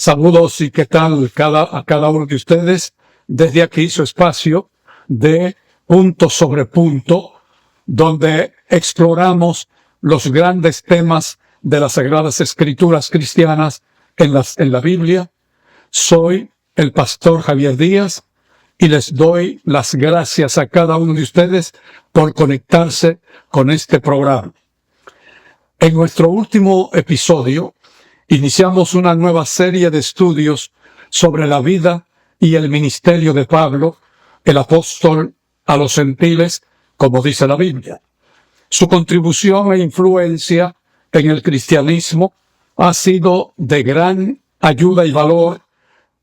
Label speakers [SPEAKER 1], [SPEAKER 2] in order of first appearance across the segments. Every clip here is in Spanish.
[SPEAKER 1] Saludos y qué tal a cada uno de ustedes desde aquí su espacio de punto sobre punto, donde exploramos los grandes temas de las Sagradas Escrituras cristianas en la Biblia. Soy el pastor Javier Díaz y les doy las gracias a cada uno de ustedes por conectarse con este programa. En nuestro último episodio, iniciamos una nueva serie de estudios sobre la vida y el ministerio de Pablo, el apóstol a los gentiles, como dice la Biblia. Su contribución e influencia en el cristianismo ha sido de gran ayuda y valor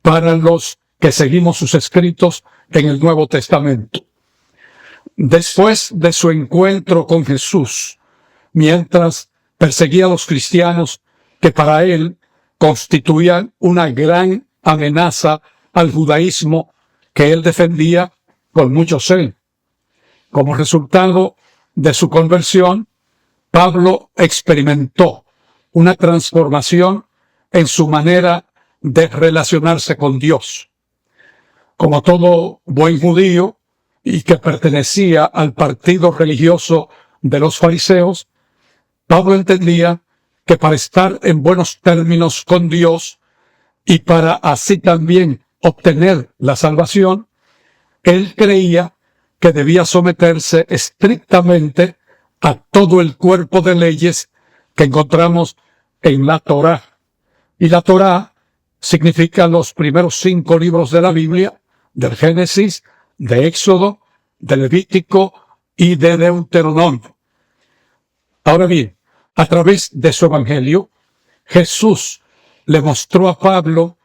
[SPEAKER 1] para los que seguimos sus escritos en el Nuevo Testamento. Después de su encuentro con Jesús, mientras perseguía a los cristianos que para él constituían una gran amenaza al judaísmo que él defendía con mucho celo. Como resultado de su conversión, Pablo experimentó una transformación en su manera de relacionarse con Dios. Como todo buen judío y que pertenecía al partido religioso de los fariseos, Pablo entendía que para estar en buenos términos con Dios y para así también obtener la salvación, él creía que debía someterse estrictamente a todo el cuerpo de leyes que encontramos en la Torá. Y la Torá significa los primeros 5 libros de la Biblia, del Génesis, de Éxodo, de Levítico y de Deuteronomio. Ahora bien, a través de su evangelio, Jesús le mostró a Pablo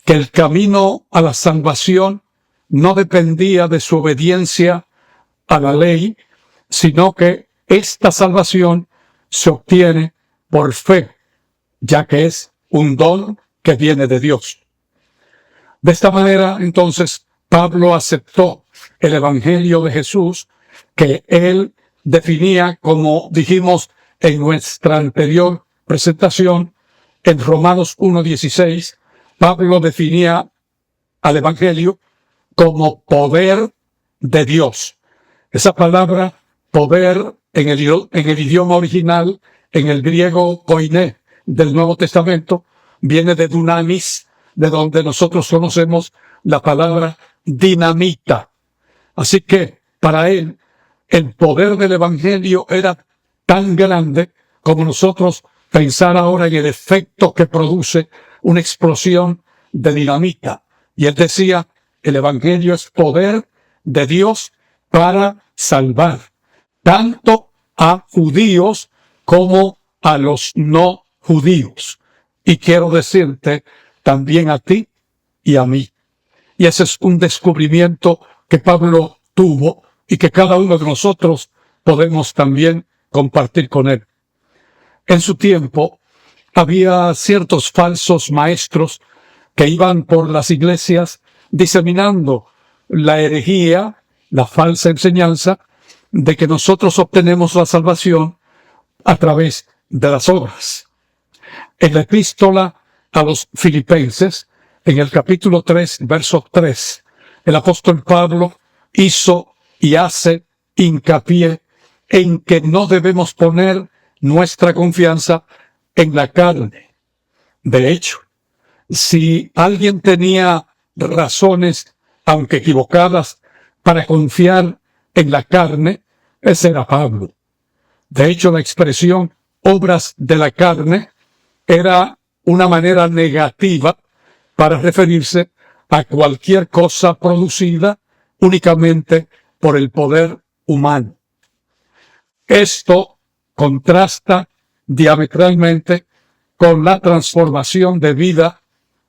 [SPEAKER 1] que el camino a la salvación no dependía de su obediencia a la ley, sino que esta salvación se obtiene por fe, ya que es un don que viene de Dios. De esta manera, entonces, Pablo aceptó el evangelio de Jesús, que él definía, como dijimos en nuestra anterior presentación, en Romanos 1:16, Pablo definía al evangelio como poder de Dios. Esa palabra poder en el idioma original, en el griego koiné del Nuevo Testamento, viene de dunamis, de donde nosotros conocemos la palabra dinamita. Así que para él el poder del evangelio era tan grande como nosotros pensar ahora en el efecto que produce una explosión de dinamita. Y él decía, el evangelio es poder de Dios para salvar tanto a judíos como a los no judíos. Y quiero decirte también a ti y a mí. Y ese es un descubrimiento que Pablo tuvo y que cada uno de nosotros podemos también compartir con él. En su tiempo había ciertos falsos maestros que iban por las iglesias diseminando la herejía, la falsa enseñanza de que nosotros obtenemos la salvación a través de las obras. En la epístola a los Filipenses, en el capítulo 3, verso 3, el apóstol Pablo hizo y hace hincapié en que no debemos poner nuestra confianza en la carne. De hecho, si alguien tenía razones, aunque equivocadas, para confiar en la carne, ese era Pablo. De hecho, la expresión obras de la carne era una manera negativa para referirse a cualquier cosa producida únicamente por el poder humano. Esto contrasta diametralmente con la transformación de vida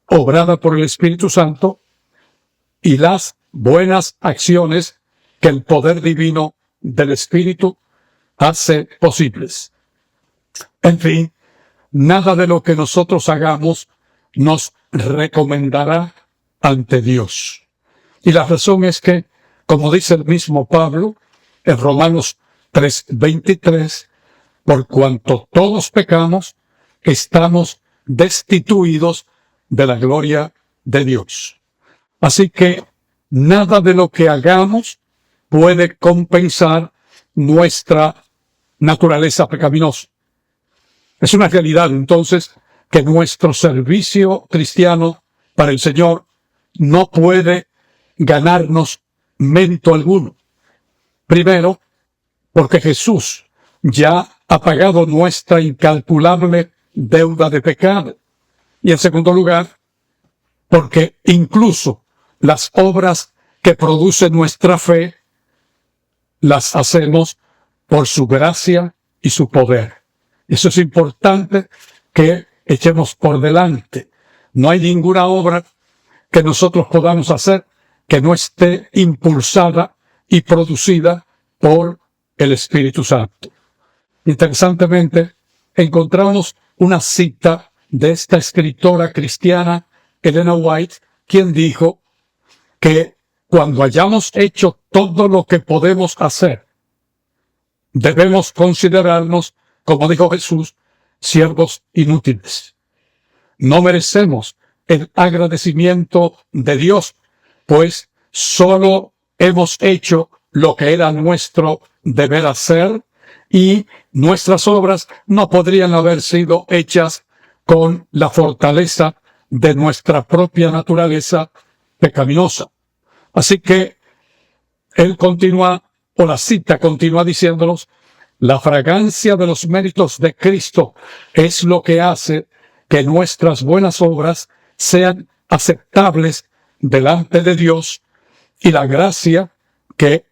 [SPEAKER 1] obrada por el Espíritu Santo y las buenas acciones que el poder divino del Espíritu hace posibles. En fin, nada de lo que nosotros hagamos nos recomendará ante Dios. Y la razón es que, como dice el mismo Pablo en Romanos 3:23, por cuanto todos pecamos, estamos destituidos de la gloria de Dios. Así que nada de lo que hagamos puede compensar nuestra naturaleza pecaminosa. Es una realidad, entonces, que nuestro servicio cristiano para el Señor no puede ganarnos mérito alguno. Primero, porque Jesús ya ha pagado nuestra incalculable deuda de pecado. Y en segundo lugar, porque incluso las obras que produce nuestra fe las hacemos por su gracia y su poder. Eso es importante que echemos por delante. No hay ninguna obra que nosotros podamos hacer que no esté impulsada y producida por el Espíritu Santo. Interesantemente, encontramos una cita de esta escritora cristiana, Elena White, quien dijo que cuando hayamos hecho todo lo que podemos hacer, debemos considerarnos, como dijo Jesús, siervos inútiles. No merecemos el agradecimiento de Dios, pues solo hemos hecho lo que era nuestro deber hacer y nuestras obras no podrían haber sido hechas con la fortaleza de nuestra propia naturaleza pecaminosa. Así que él continúa, o la cita continúa diciéndonos, la fragancia de los méritos de Cristo es lo que hace que nuestras buenas obras sean aceptables delante de Dios, y la gracia que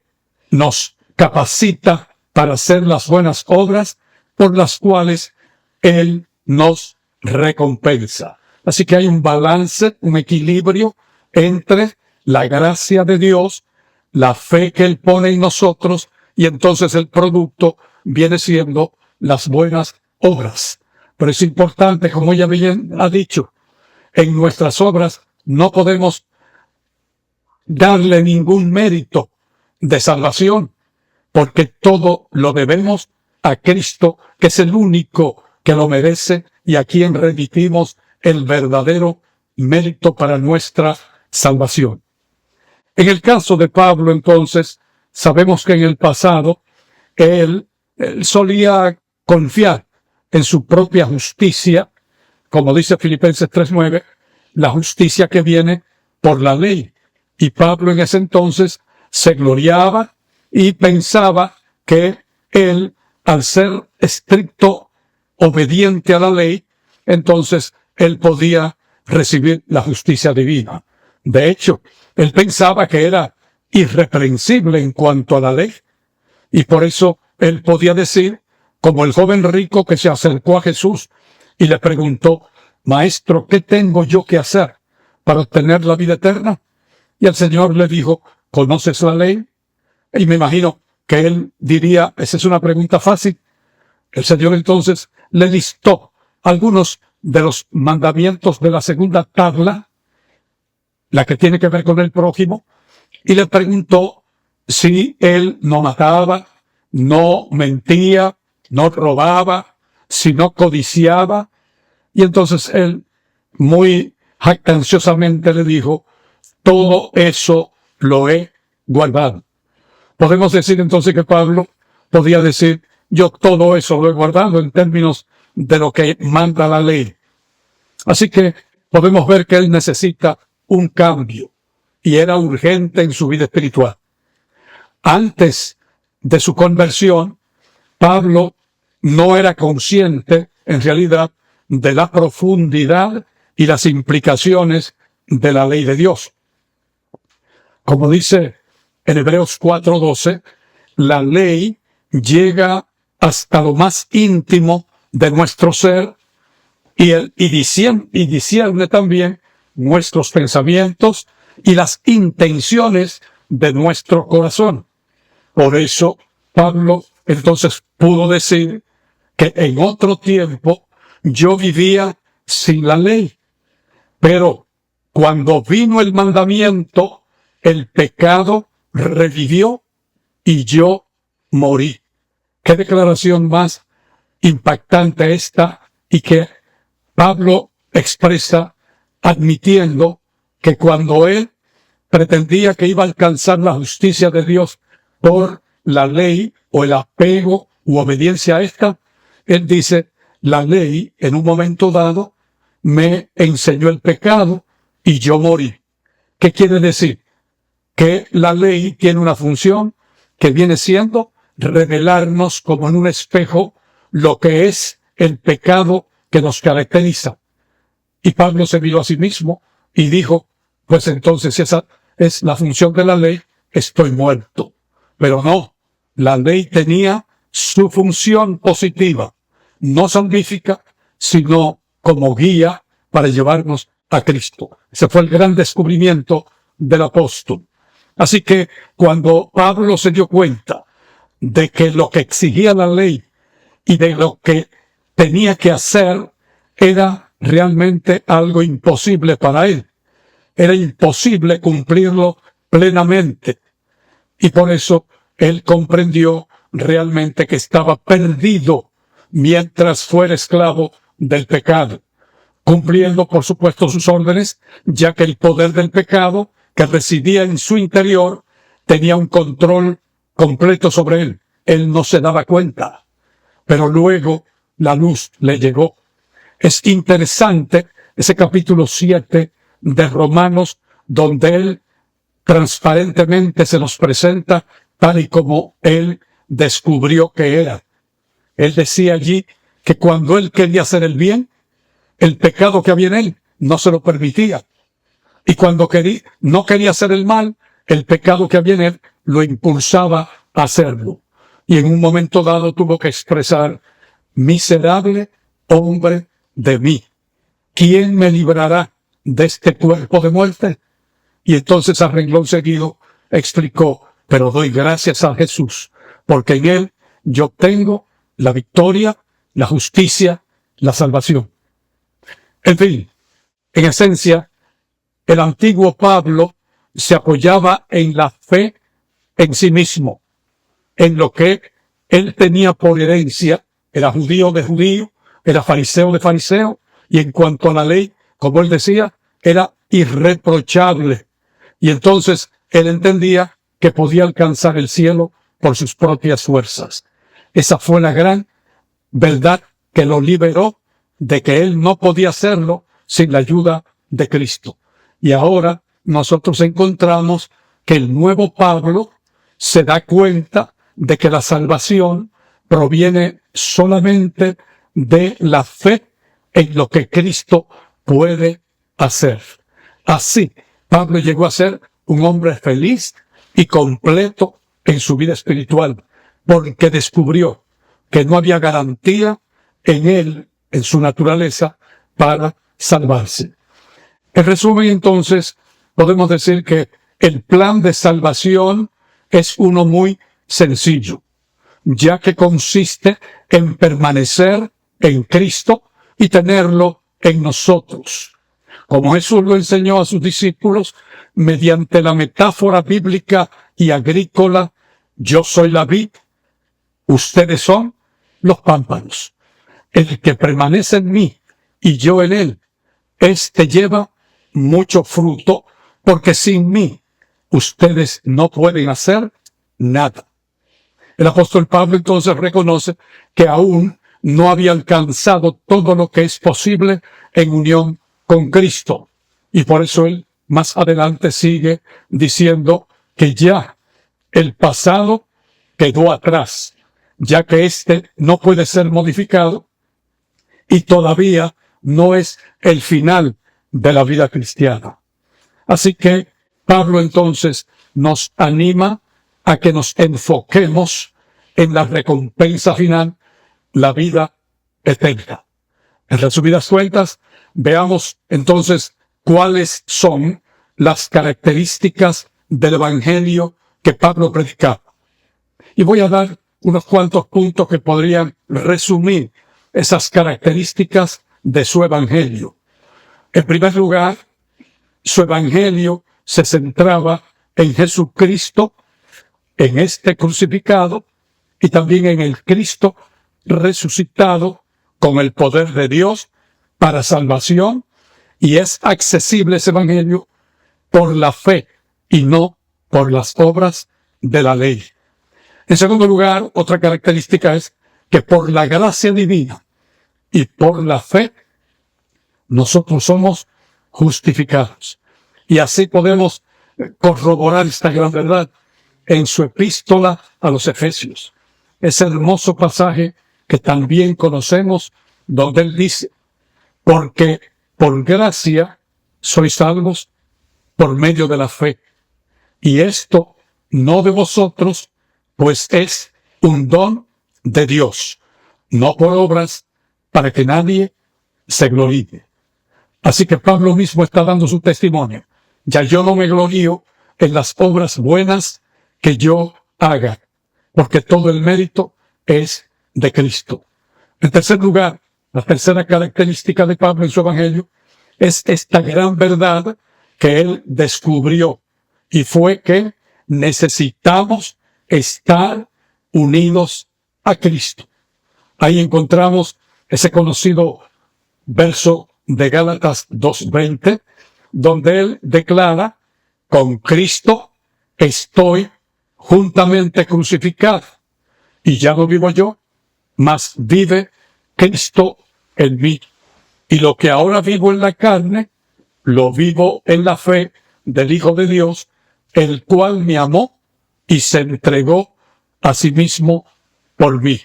[SPEAKER 1] nos capacita para hacer las buenas obras por las cuales Él nos recompensa. Así que hay un balance, un equilibrio entre la gracia de Dios, la fe que Él pone en nosotros, y entonces el producto viene siendo las buenas obras. Pero es importante, como ella bien ha dicho, en nuestras obras no podemos darle ningún mérito de salvación, porque todo lo debemos a Cristo, que es el único que lo merece y a quien remitimos el verdadero mérito para nuestra salvación. En el caso de Pablo, entonces, sabemos que en el pasado él solía confiar en su propia justicia, como dice Filipenses 3:9, la justicia que viene por la ley. Y Pablo en ese entonces se gloriaba y pensaba que él, al ser estricto, obediente a la ley, entonces él podía recibir la justicia divina. De hecho, él pensaba que era irreprensible en cuanto a la ley, y por eso él podía decir, como el joven rico que se acercó a Jesús y le preguntó, Maestro, ¿qué tengo yo que hacer para obtener la vida eterna? Y el Señor le dijo, ¿conoces la ley? Y me imagino que él diría, esa es una pregunta fácil. El Señor entonces le listó algunos de los mandamientos de la segunda tabla, la que tiene que ver con el prójimo, y le preguntó si él no mataba, no mentía, no robaba, si no codiciaba. Y entonces él, muy jactanciosamente, le dijo, todo eso lo he guardado. Podemos decir entonces que Pablo podía decir, yo todo eso lo he guardado en términos de lo que manda la ley. Así que podemos ver que él necesita un cambio, y era urgente en su vida espiritual. Antes de su conversión, Pablo no era consciente, en realidad, de la profundidad y las implicaciones de la ley de Dios. Como dice en Hebreos 4:12, la ley llega hasta lo más íntimo de nuestro ser y discierne también nuestros pensamientos y las intenciones de nuestro corazón. Por eso Pablo entonces pudo decir que en otro tiempo yo vivía sin la ley, pero cuando vino el mandamiento, el pecado revivió y yo morí. Qué declaración más impactante esta, y que Pablo expresa admitiendo que cuando él pretendía que iba a alcanzar la justicia de Dios por la ley o el apego u obediencia a esta, él dice, la ley en un momento dado me enseñó el pecado y yo morí. ¿Qué quiere decir? Que la ley tiene una función que viene siendo revelarnos como en un espejo lo que es el pecado que nos caracteriza. Y Pablo se miró a sí mismo y dijo, pues entonces si esa es la función de la ley, estoy muerto. Pero no, la ley tenía su función positiva, no salvífica, sino como guía para llevarnos a Cristo. Ese fue el gran descubrimiento del apóstol. Así que cuando Pablo se dio cuenta de que lo que exigía la ley y de lo que tenía que hacer era realmente algo imposible para él, era imposible cumplirlo plenamente. Y por eso él comprendió realmente que estaba perdido mientras fuera esclavo del pecado, cumpliendo por supuesto sus órdenes, ya que el poder del pecado que residía en su interior tenía un control completo sobre él. Él no se daba cuenta, pero luego la luz le llegó. Es interesante ese capítulo 7 de Romanos, donde él transparentemente se nos presenta tal y como él descubrió que era. Él decía allí que cuando él quería hacer el bien, el pecado que había en él no se lo permitía. Y cuando no quería hacer el mal, el pecado que había en él lo impulsaba a hacerlo. Y en un momento dado tuvo que expresar, miserable hombre de mí, ¿quién me librará de este cuerpo de muerte? Y entonces a renglón seguido explicó, pero doy gracias a Jesús, porque en él yo obtengo la victoria, la justicia, la salvación. En fin, en esencia, el antiguo Pablo se apoyaba en la fe en sí mismo, en lo que él tenía por herencia, era judío de judío, era fariseo de fariseo, y en cuanto a la ley, como él decía, era irreprochable. Y entonces él entendía que podía alcanzar el cielo por sus propias fuerzas. Esa fue la gran verdad que lo liberó de que él no podía hacerlo sin la ayuda de Cristo. Y ahora nosotros encontramos que el nuevo Pablo se da cuenta de que la salvación proviene solamente de la fe en lo que Cristo puede hacer. Así, Pablo llegó a ser un hombre feliz y completo en su vida espiritual, porque descubrió que no había garantía en él, en su naturaleza, para salvarse. En resumen, entonces, podemos decir que el plan de salvación es uno muy sencillo, ya que consiste en permanecer en Cristo y tenerlo en nosotros. Como Jesús lo enseñó a sus discípulos, mediante la metáfora bíblica y agrícola, yo soy la vid, ustedes son los pámpanos. El que permanece en mí y yo en él, éste lleva mucho fruto, porque sin mí ustedes no pueden hacer nada. El apóstol Pablo entonces reconoce que aún no había alcanzado todo lo que es posible en unión con Cristo. Y por eso él más adelante sigue diciendo que ya el pasado quedó atrás, ya que éste no puede ser modificado y todavía no es el final de la vida cristiana. Así que Pablo entonces nos anima a que nos enfoquemos en la recompensa final, la vida eterna. En resumidas cuentas, veamos entonces cuáles son las características del evangelio que Pablo predicaba. Y voy a dar unos cuantos puntos que podrían resumir esas características de su evangelio. En primer lugar, su evangelio se centraba en Jesucristo, en este crucificado, y también en el Cristo resucitado con el poder de Dios para salvación y es accesible ese evangelio por la fe y no por las obras de la ley. En segundo lugar, otra característica es que por la gracia divina y por la fe, nosotros somos justificados. Y así podemos corroborar esta gran verdad en su epístola a los Efesios. Ese hermoso pasaje que también conocemos, donde él dice, porque por gracia sois salvos por medio de la fe. Y esto no de vosotros, pues es un don de Dios, no por obras, para que nadie se gloríe. Así que Pablo mismo está dando su testimonio. Ya yo no me glorío en las obras buenas que yo haga, porque todo el mérito es de Cristo. En tercer lugar, la tercera característica de Pablo en su evangelio es esta gran verdad que él descubrió, y fue que necesitamos estar unidos a Cristo. Ahí encontramos ese conocido verso de Gálatas 2:20, donde él declara, con Cristo estoy juntamente crucificado, y ya no vivo yo, mas vive Cristo en mí. Y lo que ahora vivo en la carne, lo vivo en la fe del Hijo de Dios, el cual me amó y se entregó a sí mismo por mí.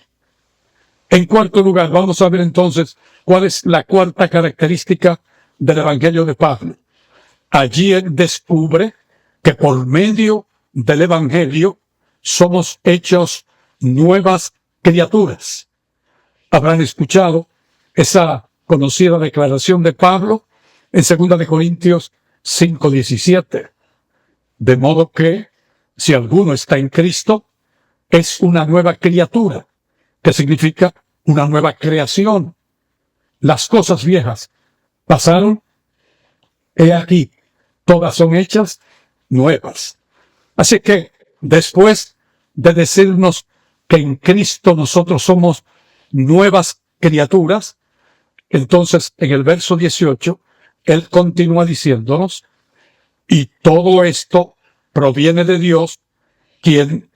[SPEAKER 1] En cuarto lugar, vamos a ver entonces cuál es la cuarta característica del Evangelio de Pablo. Allí él descubre que por medio del Evangelio somos hechos nuevas criaturas. Habrán escuchado esa conocida declaración de Pablo en 2 de Corintios 5:17. De modo que, si alguno está en Cristo, es una nueva criatura, que significa una nueva creación. Las cosas viejas pasaron, he aquí, todas son hechas nuevas. Así que, después de decirnos que en Cristo nosotros somos nuevas criaturas, entonces en el verso 18, él continúa diciéndonos, y todo esto proviene de Dios, quien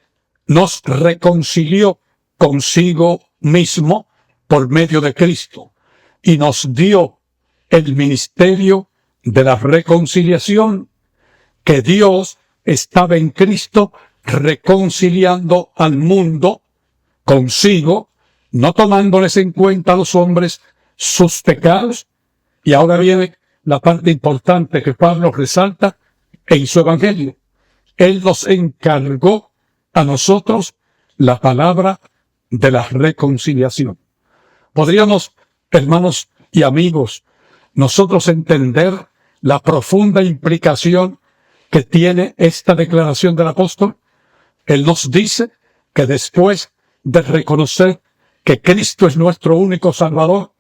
[SPEAKER 1] nos reconcilió consigo mismo por medio de Cristo, y nos dio el ministerio de la reconciliación, que Dios estaba en Cristo reconciliando al mundo consigo, no tomándoles en cuenta a los hombres sus pecados. Y ahora viene la parte importante que Pablo resalta en su evangelio. Él nos encargó a nosotros la palabra de la reconciliación. Podríamos, hermanos y amigos, nosotros entender la profunda implicación que tiene esta declaración del apóstol. Él nos dice que después de reconocer que Cristo es nuestro único Salvador,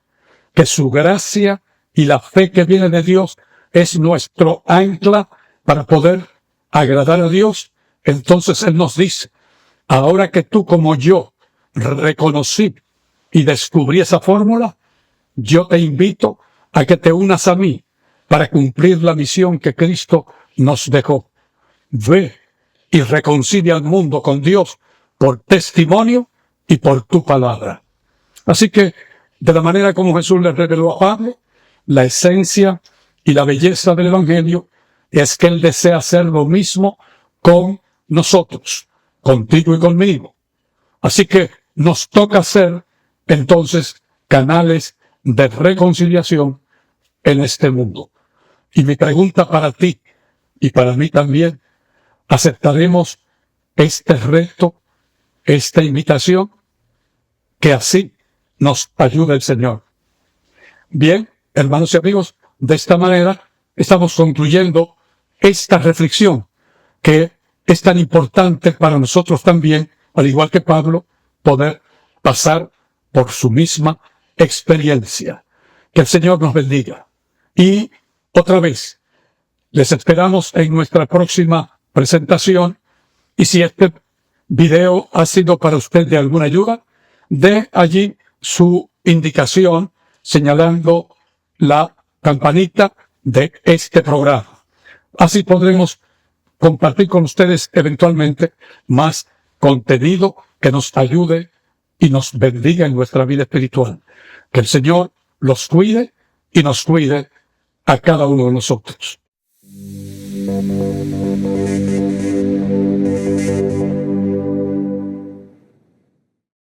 [SPEAKER 1] que su gracia y la fe que viene de Dios es nuestro ancla para poder agradar a Dios, entonces Él nos dice, ahora que tú como yo reconocí y descubrí esa fórmula, yo te invito a que te unas a mí para cumplir la misión que Cristo nos dejó. Ve y reconcilia al mundo con Dios por testimonio y por tu palabra. Así que, de la manera como Jesús le reveló a Pablo, la esencia y la belleza del Evangelio es que Él desea hacer lo mismo con nosotros, contigo y conmigo. Así que nos toca ser, entonces, canales de reconciliación en este mundo. Y mi pregunta para ti y para mí también, ¿aceptaremos este reto, esta invitación? Que así nos ayude el Señor. Bien, hermanos y amigos, de esta manera estamos concluyendo esta reflexión que es tan importante para nosotros también, al igual que Pablo, poder pasar por su misma experiencia. Que el Señor nos bendiga. Y otra vez, les esperamos en nuestra próxima presentación. Y si este video ha sido para usted de alguna ayuda, dé allí su indicación señalando la campanita de este programa. Así podremos compartir con ustedes eventualmente más contenido que nos ayude y nos bendiga en nuestra vida espiritual. Que el Señor los cuide y nos cuide a cada uno de nosotros.